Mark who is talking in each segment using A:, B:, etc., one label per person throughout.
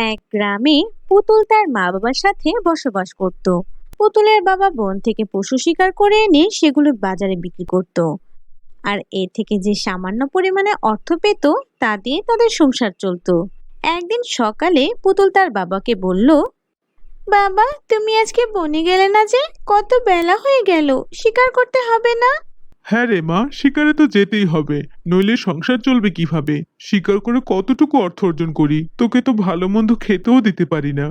A: এক গ্রামে পুতুল তার মা বাবার সাথে বসবাস করত। পুতুলের বাবা বন থেকে পশু শিকার করে এনে সেগুলো বাজারে বিক্রি করত। আর এ থেকে যে সামান্য পরিমাণে অর্থ পেত তা দিয়ে তাদের সংসার চলতো। একদিন সকালে পুতুল তার বাবাকে বলল, বাবা, তুমি আজকে বনে গেলে না যে? কত বেলা হয়ে গেল, শিকার করতে হবে না?
B: হ্যাঁ রে মা, শিকারে তো যেতেই হবে, নইলে সংসার চলবে কিভাবে? শিকার করে কতটুকু অর্থ অর্জন করি, তোকে তো ভালো মন্দ খেতেও দিতে পারি না।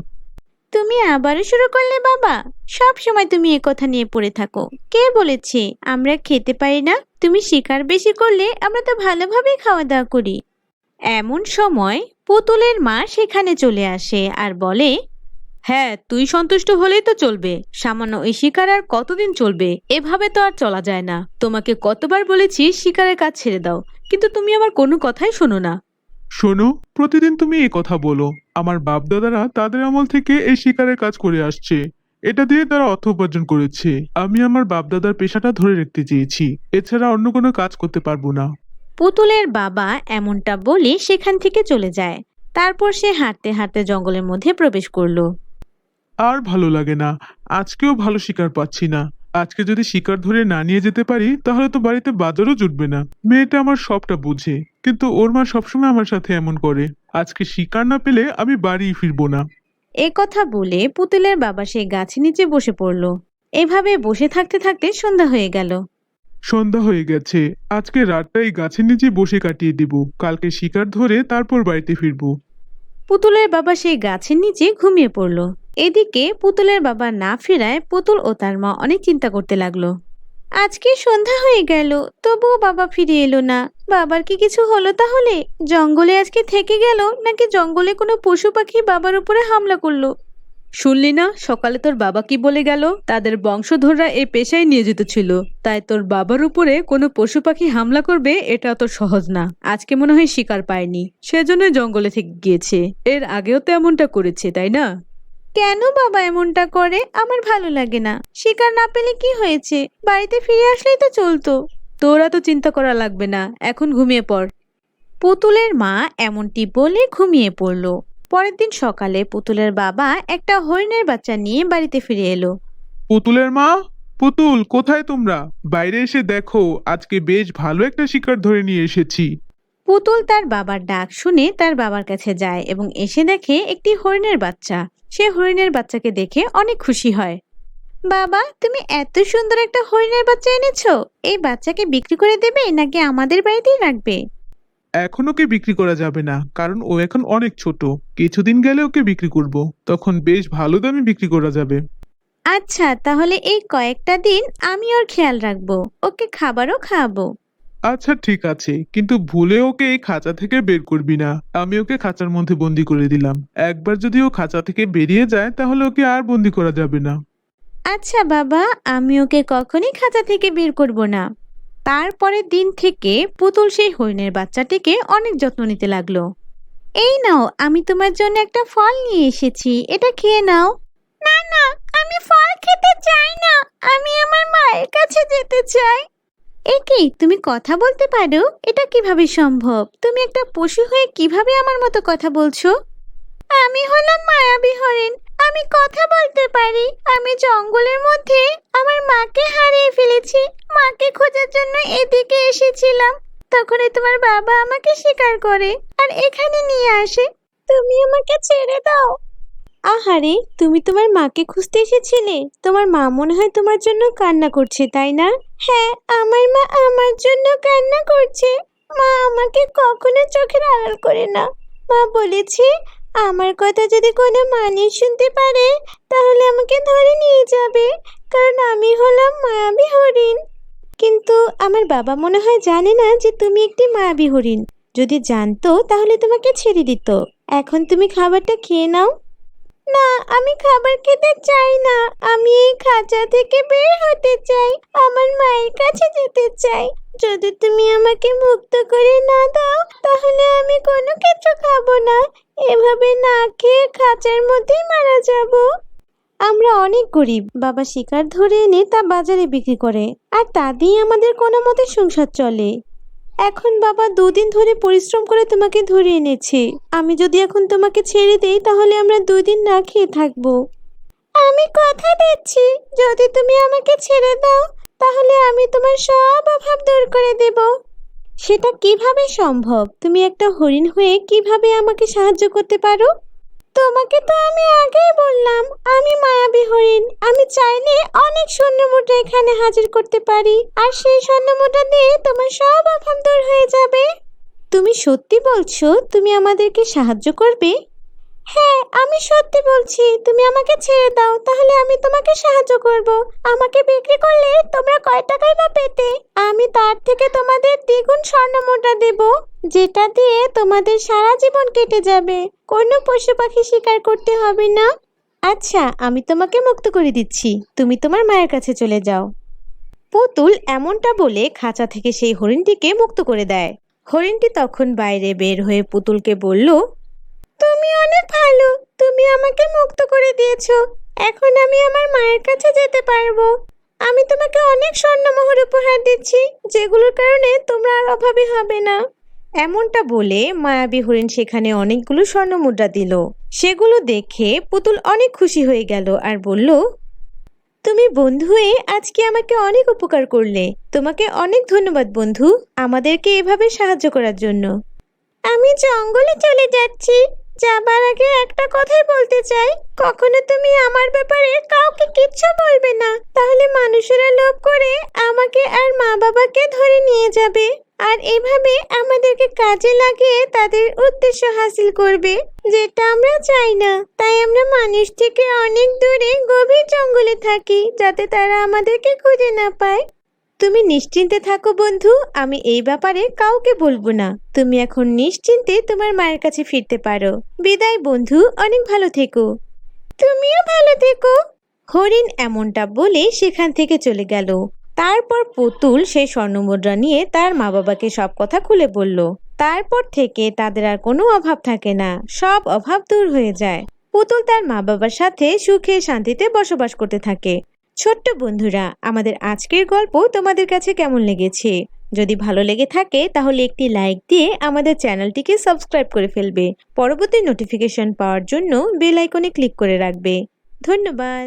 A: তুমি আবারও শুরু করলে বাবা। সব সময় তুমি এ কথা নিয়ে পড়ে থাকো। কে বলেছে আমরা খেতে পারি না? তুমি শিকার বেশি করলে আমরা তো ভালোভাবেই খাওয়া দাওয়া করি। এমন সময় পুতুলের মা সেখানে চলে আসে আর বলে, হ্যাঁ, তুই সন্তুষ্ট হলেই তো চলবে। সামান্য এই শিকার আর কতদিন চলবে? এভাবে তো আর চলা যায় না। তোমাকে কতবার বলেছি শিকারের কাজ ছেড়ে দাও, কিন্তু তুমি আমার কোনো কথাই শোনো না।
B: শোনো, প্রতিদিন তুমি এই কথা বলো। আমার বাপ দাদারা তাদের আমল থেকে এই শিকারের কাজ করে আসছে। এটা দিয়ে তারা অর্থ উপার্জন করেছে। আমি আমার বাপ দাদার পেশাটা ধরে রাখতে চেয়েছি, এছাড়া অন্য কোনো কাজ করতে পারবো না।
A: পুতুলের বাবা এমনটা বলে সেখান থেকে চলে যায়। তারপর সে হাঁটতে হাঁটতে জঙ্গলের মধ্যে প্রবেশ করলো।
B: আর ভালো লাগে না, আজকেও ভালো শিকার পাচ্ছি না। আজকে যদি শিকার ধরে না নিয়ে যেতে পারি তাহলে তো বাড়িতে বাজারও জুটবে না। মেয়েটা আমার সবটা বুঝে, কিন্তু ওর মা সবসময় আমার সাথে এমন করে। আজকে শিকার না পেলে আমি বাড়ি ফিরবো না।
A: এ কথা বলে পুতুলের বাবা সেই গাছের নিচে বসে পড়ল। এভাবে বসে থাকতে থাকতে সন্ধ্যা হয়ে গেল।
B: সন্ধ্যা হয়ে গেছে, আজকে রাতটা এই গাছের নিচে বসে কাটিয়ে দিব, কালকে শিকার ধরে তারপর বাড়িতে ফিরবো।
A: পুতুলের বাবা সেই গাছের নিচে ঘুমিয়ে পড়ল। এদিকে পুতুলের বাবা না ফেরায় পুতুল ও তার মা অনেক চিন্তা করতে লাগলো। আজকে সন্ধ্যা হয়ে গেল, তবুও বাবা ফিরে এলো না। বাবার কি কিছু হলো তাহলে? জঙ্গলে আজকে থেকে গেল, নাকি জঙ্গলে কোনো পশু পাখি বাবার উপরে হামলা করলো? শুনলি না সকালে তোর বাবা কি বলে গেল? তাদের বংশধররা এই পেশায় নিয়োজিত ছিল, তাই তোর বাবার উপরে কোনো পশু পাখি হামলা করবে এটা অত সহজ না। আজকে মনে হয় শিকার পায়নি, সেজন্যই জঙ্গলে থেকে গিয়েছে। এর আগেও তো এমনটা করেছে, তাই না? কেন বাবা এমনটা করে? আমার ভালো লাগে না। শিকার না পেলে কি হয়েছে? বাড়িতে ফিরে আসলেই তো চলতো। তোরা তো চিন্তা করা লাগবে না, এখন ঘুমিয়ে পড়। পুতুলের মা এমনটি বলে ঘুমিয়ে পড়ল। পরের দিন সকালে পুতুলের বাবা একটা হরিণের বাচ্চা নিয়ে বাড়িতে ফিরে এলো।
B: পুতুলের মা, পুতুল কোথায় তোমরা? বাইরে এসে দেখো, আজকে বেশ ভালো একটা শিকার ধরে নিয়ে এসেছি।
A: পুতুল তার বাবার ডাক শুনে তার বাবার কাছে যায় এবং এসে দেখে একটি হরিণের বাচ্চা। সে হরিণের বাচ্চাকে দেখে অনেক খুশি হয়। বাবা, তুমি এত সুন্দর একটা হরিণের বাচ্চা এনেছো। এই বাচ্চাকে বিক্রি করে দেবে নাকি আমাদের বাড়িতেই রাখবে?
B: এখন ওকে বিক্রি করা যাবে না, কারণ ও এখন অনেক ছোট। কিছুদিন গেলে ওকে বিক্রি করব, তখন বেশ ভালো দামে বিক্রি করা যাবে।
A: আচ্ছা, তাহলে এই কয়েকটা দিন আমি ওর খেয়াল রাখবো, ওকে খাবারও খাওয়াবো।
B: আচ্ছা ঠিক আছে, কিন্তু ভুলে ওকে এই খাঁচা থেকে বের করবি না। আমি ওকে খাঁচার মধ্যে বন্দি করে দিলাম। একবার যদি ও খাঁচা থেকে বেরিয়ে যায় তাহলে ওকে আর বন্দি করা যাবে না।
A: আচ্ছা বাবা, আমি ওকে কখনই খাঁচা থেকে বের করব না। তারপরের দিন থেকে পুতুল সেই হরিণের বাচ্চাটিকে অনেক যত্ন নিতে লাগলো। এই নাও, আমি তোমার জন্য একটা ফল নিয়ে এসেছি, এটা খেয়ে নাও। না না, আমি ফল খেতে চাই না। আমি আমার মায়ের কাছে যেতে চাই। এ কি, তুমি কথা বলতে পারো? এটা কিভাবে সম্ভব? তুমি একটা পশু হয়ে কিভাবে আমার মতো কথা বলছো? আমি হলাম মায়াবী হরিণ। আমি কথা বলতে পারি। আমি জঙ্গলের মধ্যে আমার মাকে হারিয়ে ফেলেছি। মাকে খোঁজার জন্য এদিকে এসেছিলাম। তখনই তোমার বাবা আমাকে শিকার করে আর এখানে নিয়ে আসে। তুমি আমাকে ছেড়ে দাও। আহারে, তুমি তোমার মাকে খুঁজতে এসেছিলে? তোমার মা মনে হয় তোমার জন্য কান্না করছে, তাই না? হ্যাঁ, আমার মা আমার জন্য কান্না করছে। মা আমাকে কখনো চোখের আড়াল করে না। মা বলেছে আমার কথা যদি কোনো মানুষ শুনতে পারে তাহলে আমাকে ধরে নিয়ে যাবে, কারণ আমি হলাম মায়াবী হরিণ। কিন্তু আমার বাবা মনে হয় জানে না যে তুমি একটি মায়াবী হরিণ। যদি জানতো তাহলে তোমাকে ছেড়ে দিত। এখন তুমি খাবারটা খেয়ে নাও। না, আমি খাবার খেতে চাই না। আমি এই খাঁচা থেকে বের হতে চাই। আমার মায়ের কাছে যেতে চাই। যদি তুমি আমাকে মুক্ত করে না দাও তাহলে আমি কোনো কিছু খাবো না। এভাবে না খেয়ে খাঁচার মধ্যেই মারা যাব। আমরা অনেক গরিব। বাবা শিকার ধরে এনে তা বাজারে বিক্রি করে, আর তা দিয়ে আমাদের কোনো মতে সংসার চলে। এখন বাবা 2 দিন ধরে পরিশ্রম করে তোমাকে ধরে এনেছে। আমি যদি এখন তোমাকে ছেড়ে দেই তাহলে আমরা 2 দিন না খেয়ে থাকবো। আমি কথা দিচ্ছি, যদি তুমি আমাকে ছেড়ে দাও তাহলে আমি তোমার সব অভাব দূর করে দেব। সেটা কিভাবে সম্ভব? তুমি একটা হরিণ হয়ে কিভাবে আমাকে সাহায্য করতে পারো? তোমাকে তো আমি আগেই বললাম আমি মায়াবী হরিণ। আমি চাইলে অনেক স্বর্ণ মুদ্রা এখানে হাজির করতে পারি, আর সেই স্বর্ণ মুদ্রা দিয়ে তোমার সব অভাব দূর হয়ে যাবে। তুমি সত্যি বলছো তুমি আমাদেরকে সাহায্য করবে? হ্যাঁ, আমি সত্যি বলছি। তুমি আমাকে ছেড়ে দাও, তাহলে আমি তোমাকে সাহায্য করব। আমাকে বিক্রি করলে তোমরা কয় টাকাই বা পেতে? আমি তার থেকে তোমাদের দ্বিগুণ স্বর্ণ মুদ্রা দেব, যেটা দিয়ে তোমাদের সারা জীবন কেটে যাবে। কোনো পশু পাখি শিকার করতে হবে না। আচ্ছা, আমি তোমাকে মুক্ত করে দিচ্ছি। তুমি তোমার মায়ের কাছে চলে যাও। পুতুল এমনটা বলে খাঁচা থেকে সেই হরিণটিকে মুক্ত করে দেয়। হরিণটি তখন বাইরে বের হয়ে পুতুলকে বলল, তুমি অনেক ভালো। তুমি আমাকে মুক্ত করে দিয়েছো। এখন আমি আমার মায়ের কাছে যেতে পারবো। আমি তোমাকে অনেক স্বর্ণমোহর উপহার দিচ্ছি, যেগুলোর কারণে তোমরা আর অভাবী হবে না। এমনটা বলে মায়াবী হরিণ সেখানে অনেকগুলো স্বর্ণ মুদ্রা দিল। সেগুলো দেখে পুতুল অনেক খুশি হয়ে গেল আর বলল, তুমি বন্ধু হয়ে আজকে আমাকে অনেক উপকার করলে। তোমাকে অনেক ধন্যবাদ বন্ধু, আমাদেরকে এভাবে সাহায্য করার জন্য। আমি জঙ্গলে চলে যাচ্ছি। যাবার আগে একটা কথাই বলতে চাই, কখনো তুমি আমার ব্যাপারে কাউকে কিচ্ছু বলবে না, তাহলে মানুষেরা লোভ করে আমাকে আর মা বাবাকে ধরে নিয়ে যাবে, আর এভাবে আমাদেরকে কাজে লাগিয়ে তাদের উদ্দেশ্য হাসিল করবে, যেটা আমরা চাই না। তাই আমরা মানুষ থেকে অনেক দূরে গভীর জঙ্গলে থাকি, যাতে তারা আমাদেরকে খুঁজে না পায়। তুমি নিশ্চিন্তে থাকো বন্ধু, আমি এই ব্যাপারে কাউকে বলবো না। তুমি এখন নিশ্চিন্তে তোমার মায়ের কাছে ফিরতে পারো। বিদায় বন্ধু, অনেক ভালো থেকো। তুমিও ভালো থেকো। হরিণ এমনটা বলে সেখান থেকে চলে গেল। তারপর পুতুল সেই স্বর্ণমুদ্রা নিয়ে তার মা বাবাকে সব কথা খুলে বলল। তারপর থেকে তাদের আর কোনো অভাব থাকে না, সব অভাব দূর হয়ে যায়। পুতুল তার মা বাবার সাথে সুখে শান্তিতে বসবাস করতে থাকে। ছোট্ট বন্ধুরা, আমাদের আজকের গল্প তোমাদের কাছে কেমন লেগেছে? যদি ভালো লেগে থাকে তাহলে একটি লাইক দিয়ে আমাদের চ্যানেলটিকে সাবস্ক্রাইব করে ফেলবে। পরবর্তী নোটিফিকেশন পাওয়ার জন্য বেল আইকনে ক্লিক করে রাখবে। ধন্যবাদ।